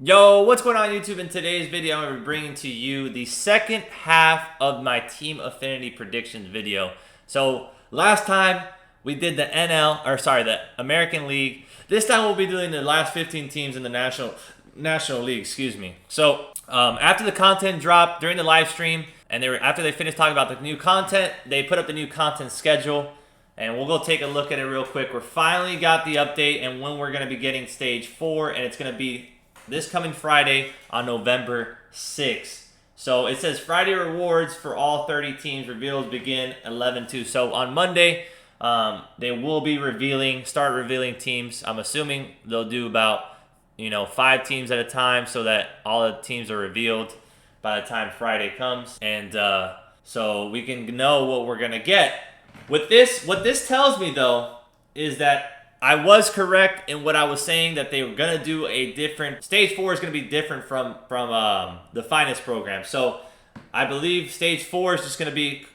Yo, what's going on YouTube? In today's video, I'm going to be bringing to you the second half of my Team Affinity predictions video. So, last time we did the the American League. This time we'll be doing the last 15 teams in the National League, excuse me. So, after the content dropped during the live stream, and after they finished talking about the new content, they put up the new content schedule. And we'll go take a look at it real quick. We finally got the update and when we're going to be getting Stage 4, and it's going to be this coming Friday on November 6th. So it says Friday rewards for all 30 teams reveals begin 11/2. So on Monday, they will be start revealing teams. I'm assuming they'll do about 5 teams at a time so that all the teams are revealed by the time Friday comes, and so we can know what we're gonna get. With this, what this tells me though is that I was correct in what I was saying, that they were going to do a different... Stage 4 is going to be different from the Finest program. So I believe Stage 4 is just going to be,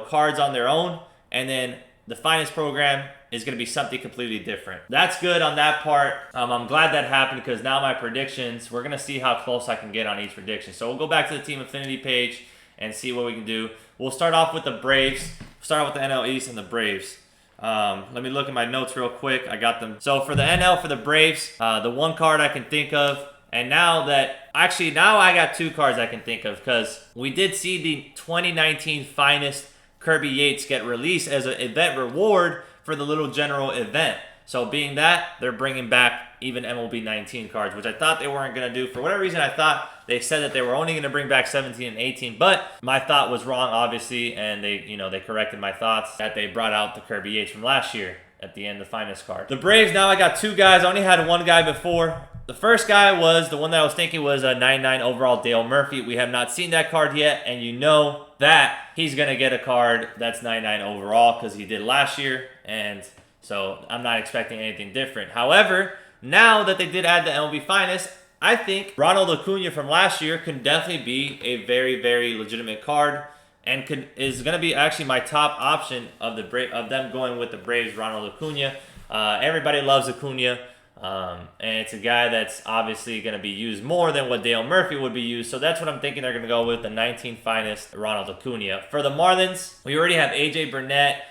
cards on their own. And then the Finest program is going to be something completely different. That's good on that part. I'm glad that happened because now my predictions, we're going to see how close I can get on each prediction. So we'll go back to the Team Affinity page and see what we can do. We'll start off with the Braves. Start off with the NL East and the Braves. Let me look at my notes real quick. I got them. So for the NL, for the Braves, the one card I can think of, and now I got 2 cards I can think of because we did see the 2019 Finest Kirby Yates get released as an event reward for the Little General event. So being that, they're bringing back even MLB 19 cards, which I thought they weren't going to do. For whatever reason, I thought they said that they were only going to bring back 17 and 18, but my thought was wrong, obviously, and they corrected my thoughts that they brought out the Kirby Yates from last year at the end of the Finest card. The Braves, now I got 2 guys. I only had one guy before. The first guy was, the one that I was thinking was a 99 overall Dale Murphy. We have not seen that card yet, and you know that he's going to get a card that's 99 overall because he did last year, and so I'm not expecting anything different. However, now that they did add the MLB Finest, I think Ronald Acuna from last year can definitely be a very, very legitimate card, and is going to be actually my top option of them going with the Braves, Ronald Acuna. Everybody loves Acuna, and it's a guy that's obviously going to be used more than what Dale Murphy would be used. So that's what I'm thinking they're going to go with, the 19 Finest Ronald Acuna. For the Marlins, we already have AJ Burnett.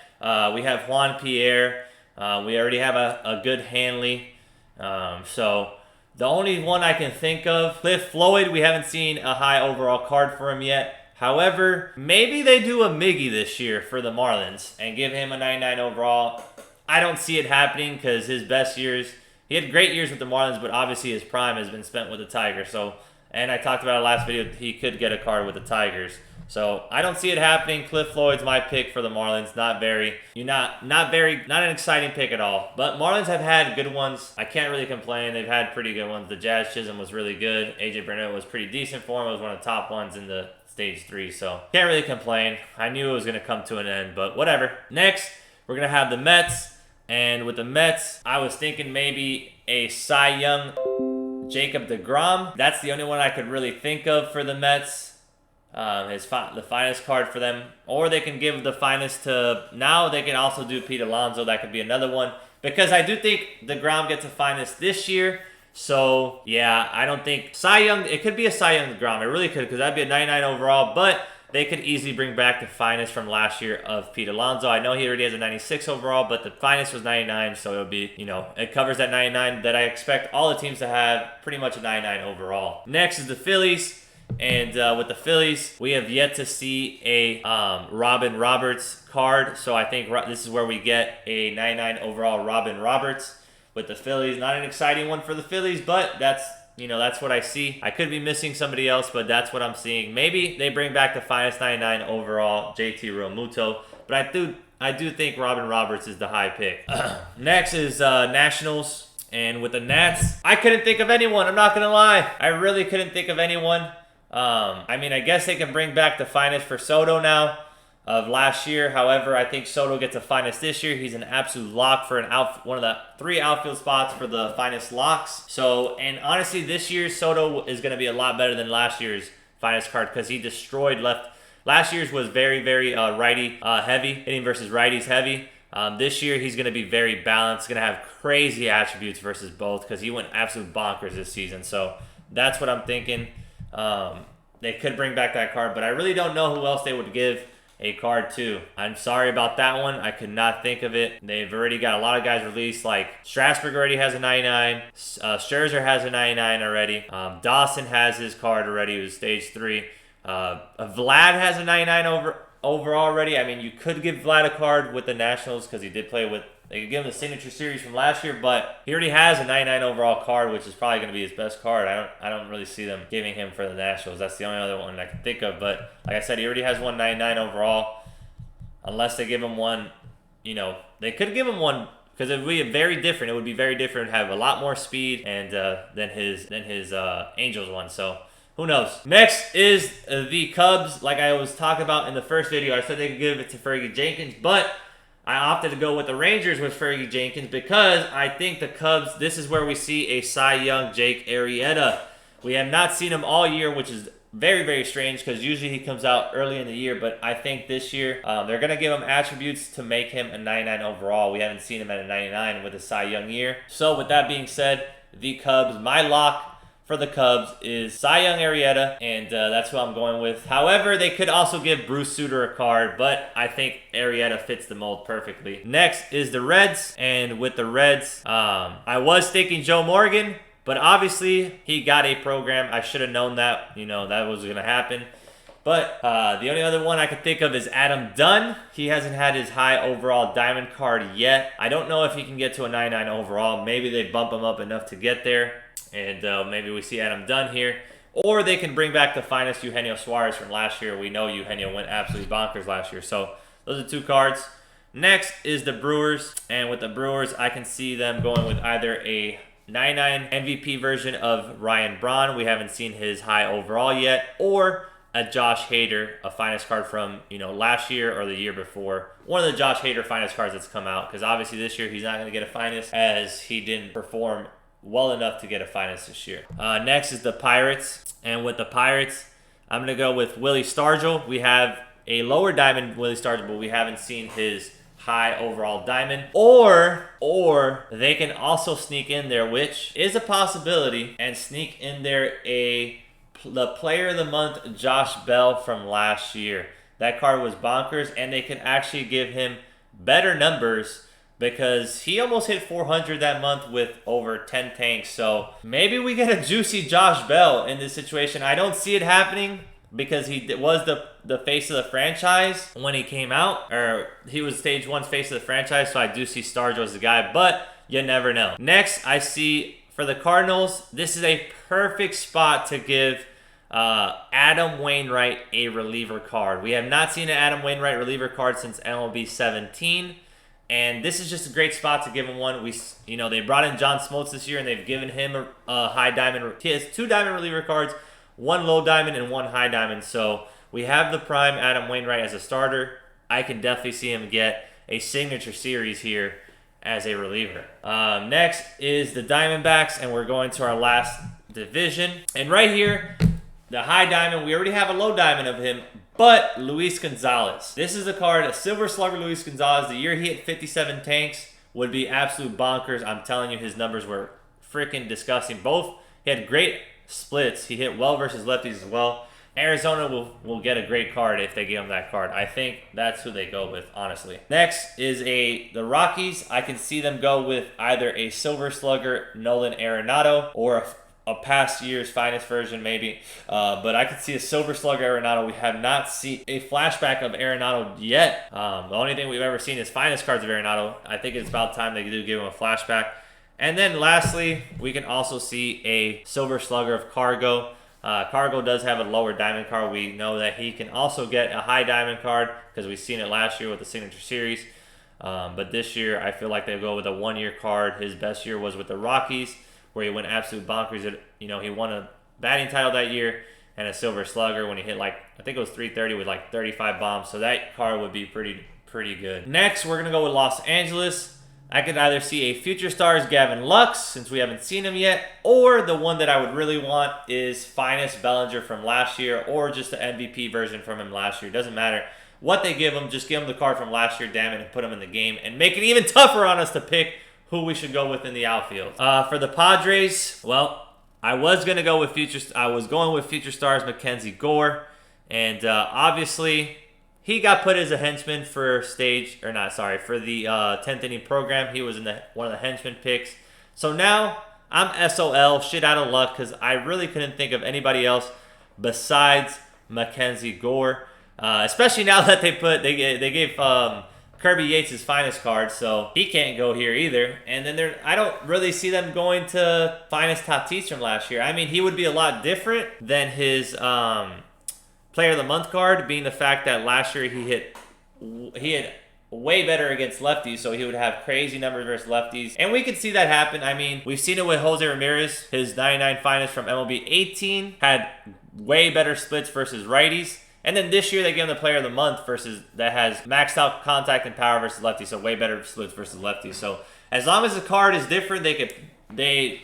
We have Juan Pierre. We already have a good Hanley. So the only one I can think of, Cliff Floyd, we haven't seen a high overall card for him yet. However, maybe they do a Miggy this year for the Marlins and give him a 99 overall. I don't see it happening because his best years, he had great years with the Marlins, but obviously his prime has been spent with the Tigers. So, and I talked about it last video, he could get a card with the Tigers. So I don't see it happening. Cliff Floyd's my pick for the Marlins. Not an exciting pick at all. But Marlins have had good ones. I can't really complain. They've had pretty good ones. The Jazz Chisholm was really good. AJ Burnett was pretty decent for him. It was one of the top ones in the Stage 3. So can't really complain. I knew it was going to come to an end, but whatever. Next, we're going to have the Mets. And with the Mets, I was thinking maybe a Cy Young Jacob deGrom. That's the only one I could really think of for the Mets. The Finest card for them, or they can give the Finest to, now they can also do Pete Alonso. That could be another one, because I do think deGrom gets a Finest this year. So yeah, I don't think Cy Young, it could be a Cy Young deGrom, it really could, because that'd be a 99 overall, but they could easily bring back the Finest from last year of Pete Alonso. I know he already has a 96 overall, but the Finest was 99, so it'll be, it covers that 99 that I expect all the teams to have, pretty much a 99 overall. Next is the Phillies. And with the Phillies, we have yet to see a Robin Roberts card. So I think this is where we get a 99 overall Robin Roberts with the Phillies. Not an exciting one for the Phillies, but that's what I see. I could be missing somebody else, but that's what I'm seeing. Maybe they bring back the Finest 99 overall JT Realmuto, but I do think Robin Roberts is the high pick. Next is Nationals. And with the Nats, I couldn't think of anyone. I'm not going to lie. I really couldn't think of anyone. I guess they can bring back the Finest for Soto now of last year. However, I think Soto gets a Finest this year. He's an absolute lock for one of the 3 outfield spots for the Finest locks. So, and honestly, this year's Soto is going to be a lot better than last year's Finest card because he destroyed left. Last year's was very, very righty heavy, hitting versus righties heavy. This year, he's going to be very balanced. Going to have crazy attributes versus both because he went absolute bonkers this season. So That's what I'm thinking. They could bring back that card, but I really don't know who else they would give a card to. I'm sorry about that one. I could not think of it. They've already got a lot of guys released, like Strasburg already has a 99. Scherzer has a 99 already. Dawson has his card already. It was stage 3. Vlad has a 99 overall already. I mean, you could give Vlad a card with the Nationals because he did play with. They could give him the signature series from last year, but he already has a 99 overall card, which is probably going to be his best card. I don't really see them giving him for the Nationals. That's the only other one I can think of. But like I said, he already has 199 overall. Unless they give him one, you know, they could give him one because it would be very different. It would be very different, have a lot more speed and than his Angels one. So who knows? Next is the Cubs. Like I was talking about in the first video, I said they could give it to Fergie Jenkins, but I opted to go with the Rangers with Fergie Jenkins because I think the Cubs, this is where we see a Cy Young Jake Arrieta. We have not seen him all year, which is very, very strange because usually he comes out early in the year, but I think this year they're going to give him attributes to make him a 99 overall. We haven't seen him at a 99 with a Cy Young year. So with that being said, the Cubs, my lock for the Cubs is Cy Young Arrieta, and that's who I'm going with. However, they could also give Bruce Sutter a card, but I think Arrieta fits the mold perfectly. Next is the Reds, and with the Reds, I was thinking Joe Morgan, but obviously he got a program. I should have known that, you know, that was going to happen. But the only other one I could think of is Adam Dunn. He hasn't had his high overall diamond card yet. I don't know if he can get to a 99 overall. Maybe they bump him up enough to get there. And maybe we see Adam Dunn here. Or they can bring back the finest Eugenio Suarez from last year. We know Eugenio went absolutely bonkers last year. So those are 2 cards. Next is the Brewers. And with the Brewers, I can see them going with either a 99 MVP version of Ryan Braun. We haven't seen his high overall yet. Or a Josh Hader, a finest card from, you know, last year or the year before. One of the Josh Hader finest cards that's come out. Because obviously this year he's not going to get a finest as he didn't perform well enough to get a finest this year. Next is the Pirates. And with the Pirates, I'm going to go with Willie Stargell. We have a lower diamond Willie Stargell, but we haven't seen his high overall diamond. Or they can also sneak in there, which is a possibility, and sneak in there the Player of the Month Josh Bell from last year. That card was bonkers, and they can actually give him better numbers because he almost hit 400 that month with over 10 tanks. So maybe we get a juicy Josh Bell in this situation. I don't see it happening because he was the face of the franchise when he came out. Or he was stage 1's face of the franchise, so I do see Stargell as the guy, but you never know. Next, I see for the Cardinals, this is a perfect spot to give Adam Wainwright a reliever card. We have not seen an Adam Wainwright reliever card since MLB 17. And this is just a great spot to give him one. They brought in John Smoltz this year, and they've given him a high diamond. He has 2 diamond reliever cards, 1 low diamond and 1 high diamond. So we have the prime Adam Wainwright as a starter. I can definitely see him get a signature series here as a reliever. Next is the Diamondbacks, and we're going to our last division. And right here, the high diamond, we already have a low diamond of him, but Luis Gonzalez. This is a card, a Silver Slugger Luis Gonzalez. The year he hit 57 tanks would be absolute bonkers. I'm telling you, his numbers were freaking disgusting. He had great splits. He hit well versus lefties as well. Arizona will get a great card if they give him that card. I think that's who they go with, honestly. Next is the Rockies. I can see them go with either a Silver Slugger Nolan Arenado or a past year's finest version maybe, but I could see a Silver Slugger Arenado. We have not seen a flashback of Arenado yet. The only thing we've ever seen is finest cards of Arenado. I think it's about time they do give him a flashback. And then lastly, we can also see a Silver Slugger of Cargo. Cargo does have a lower diamond card. We know that he can also get a high diamond card because we've seen it last year with the signature series. But this year, I feel like they go with a 1-year card. His best year was with the Rockies, where he went absolute bonkers. He won a batting title that year and a Silver Slugger when he hit I think it was 330 with 35 bombs. So that card would be pretty good. Next, we're going to go with Los Angeles. I could either see a Future Stars Gavin Lux, since we haven't seen him yet, or the one that I would really want is Finest Bellinger from last year, or just the MVP version from him last year. Doesn't matter what they give him, just give him the card from last year, damn it, and put him in the game, and make it even tougher on us to pick who we should go with in the outfield. For the Padres, well, I was going to go with I was going with Future Stars Mackenzie Gore. And obviously, he got put as a henchman for for the 10th inning program. He was in one of the henchman picks. So now I'm SOL, shit out of luck, because I really couldn't think of anybody else besides Mackenzie Gore. Especially now that they gave Kirby Yates his finest card, so he can't go here either. And then I don't really see them going to finest Tatis from last year. I mean, he would be a lot different than his Player of the Month card, being the fact that last year he had way better against lefties, so he would have crazy numbers versus lefties. And we could see that happen. I mean, we've seen it with Jose Ramirez. His 99 finest from MLB 18 had way better splits versus righties. And then this year they gave him the Player of the Month that has maxed out contact and power versus lefties, so way better splits versus lefties. So as long as the card is different, they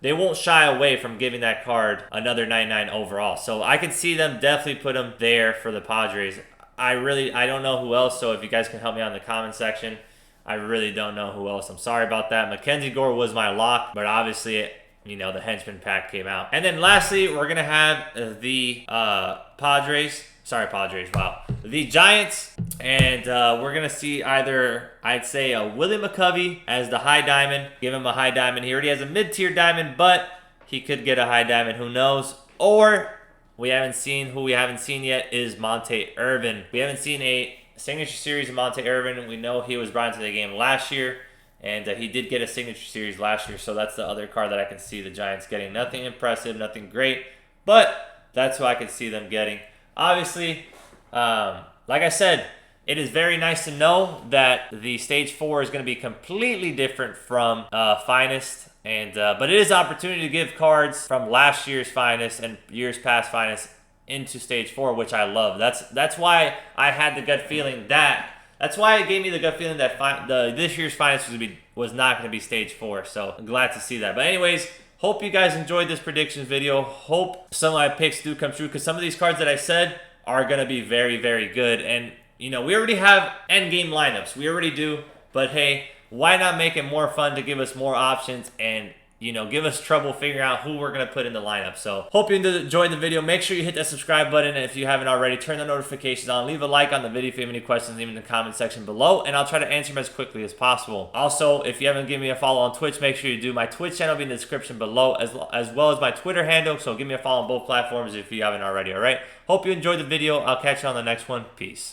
won't shy away from giving that card another 99 overall. So I can see them definitely put him there for the Padres. I don't know who else, so if you guys can help me out in the comment section, I really don't know who else. I'm sorry about that. Mackenzie Gore was my lock, but obviously, the henchman pack came out. And then lastly, we're going to have the the Giants. And we're going to see either, I'd say, a Willie McCovey as the high diamond. Give him a high diamond. He already has a mid-tier diamond, but he could get a high diamond. Who knows? Or who we haven't seen yet is Monte Irvine. We haven't seen a signature series of Monte Irvine. We know he was brought into the game last year. And he did get a signature series last year, so that's the other card that I can see the Giants getting. Nothing impressive, nothing great, but that's who I could see them getting. Obviously, like I said, it is very nice to know that the Stage 4 is going to be completely different from Finest, but it is an opportunity to give cards from last year's Finest and years past Finest into Stage 4, which I love. That's why I had the gut feeling that. That's why it gave me the gut feeling that this year's Finest was not going to be Stage 4. So I'm glad to see that. But anyways, hope you guys enjoyed this predictions video. Hope some of my picks do come true, because some of these cards that I said are going to be very, very good. And, we already have endgame lineups. We already do. But, hey, why not make it more fun to give us more options and give us trouble figuring out who we're going to put in the lineup. So, hope you enjoyed the video. Make sure you hit that subscribe button, and if you haven't already, turn the notifications on. Leave a like on the video if you have any questions, leave them in the comment section below, and I'll try to answer them as quickly as possible. Also, if you haven't given me a follow on Twitch, make sure you do. My Twitch channel will be in the description below, as well as my Twitter handle, so give me a follow on both platforms if you haven't already, alright? Hope you enjoyed the video. I'll catch you on the next one. Peace.